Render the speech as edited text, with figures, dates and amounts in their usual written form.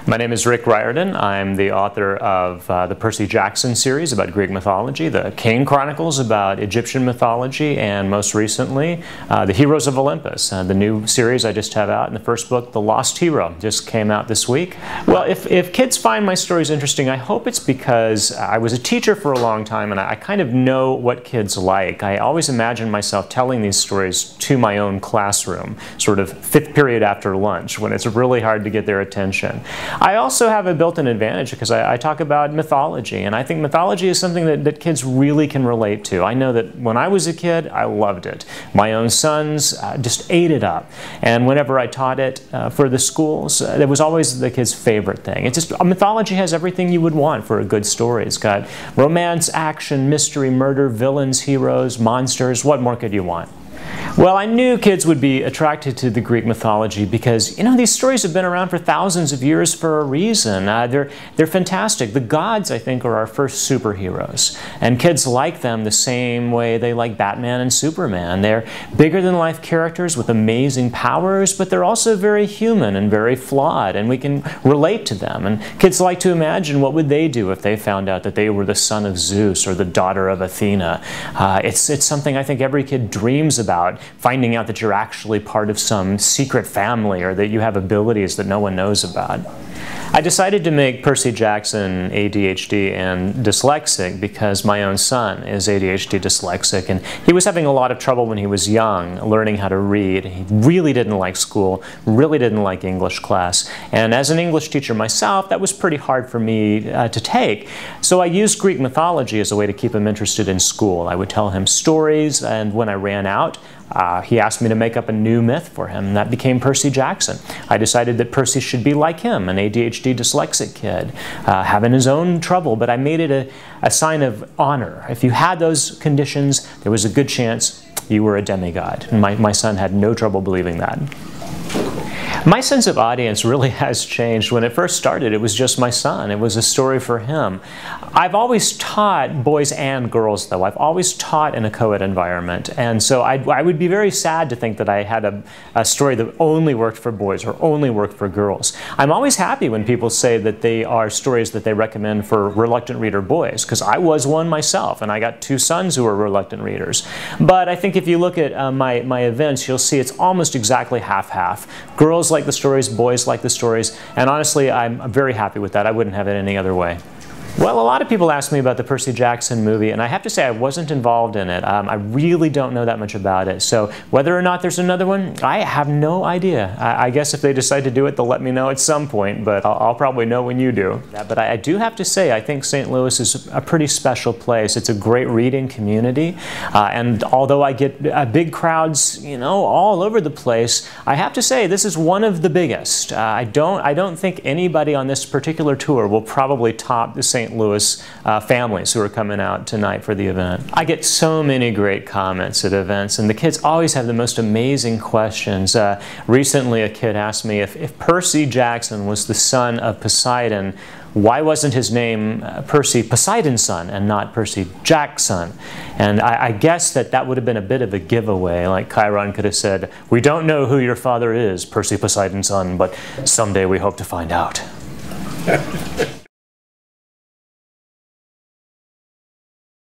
My name is Rick Riordan. I'm the author of the Percy Jackson series about Greek mythology, the Cain Chronicles about Egyptian mythology, and most recently, the Heroes of Olympus, the new series I just have out. And the first book, The Lost Hero, just came out this week. Well, if kids find my stories interesting, I hope it's because I was a teacher for a long time and I kind of know what kids like. I always imagine myself telling these stories to my own classroom, sort of fifth period after lunch, when it's really hard to get their attention. I also have a built-in advantage because I talk about mythology, and I think mythology is something that kids really can relate to. I know that when I was a kid, I loved it. My own sons just ate it up, and whenever I taught it for the schools, it was always the kids' favorite thing. It's just, mythology has everything you would want for a good story. It's got romance, action, mystery, murder, villains, heroes, monsters. What more could you want? Well, I knew kids would be attracted to the Greek mythology because, you know, these stories have been around for thousands of years for a reason. They're fantastic. The gods, I think, are our first superheroes. And kids like them the same way they like Batman and Superman. They're bigger-than-life characters with amazing powers, but they're also very human and very flawed, and we can relate to them. And kids like to imagine what would they do if they found out that they were the son of Zeus or the daughter of Athena. It's something I think every kid dreams about, finding out that you're actually part of some secret family or that you have abilities that no one knows about. I decided to make Percy Jackson ADHD and dyslexic because my own son is ADHD dyslexic, and he was having a lot of trouble when he was young learning how to read. He really didn't like school, really didn't like English class, and as an English teacher myself, that was pretty hard for me to take. So I used Greek mythology as a way to keep him interested in school. I would tell him stories, and when I ran out, he asked me to make up a new myth for him, and that became Percy Jackson. I decided that Percy should be like him, an ADHD dyslexic kid, having his own trouble, but I made it a sign of honor. If you had those conditions, there was a good chance you were a demigod. And my son had no trouble believing that. My sense of audience really has changed. When it first started, it was just my son. It was a story for him. I've always taught boys and girls, though. I've always taught in a co-ed environment. And so I would be very sad to think that I had a story that only worked for boys or only worked for girls. I'm always happy when people say that they are stories that they recommend for reluctant reader boys, because I was one myself, and I got two sons who were reluctant readers. But I think if you look at my events, you'll see it's almost exactly half-half. Girls like the stories, boys like the stories, and honestly, I'm very happy with that. I wouldn't have it any other way. Well, a lot of people ask me about the Percy Jackson movie, and I have to say I wasn't involved in it. I really don't know that much about it. So whether or not there's another one, I have no idea. I guess if they decide to do it, they'll let me know at some point, but I'll probably know when you do. But I do have to say, I think St. Louis is a pretty special place. It's a great reading community, and although I get big crowds, you know, all over the place, I have to say this is one of the biggest. I don't think anybody on this particular tour will probably top the St. Louis families who are coming out tonight for the event. I get so many great comments at events, and the kids always have the most amazing questions. Recently, a kid asked me if Percy Jackson was the son of Poseidon, why wasn't his name Percy Poseidon's son and not Percy Jackson? And I guess that would have been a bit of a giveaway. Like Chiron could have said, "We don't know who your father is, Percy Poseidon's son, but someday we hope to find out."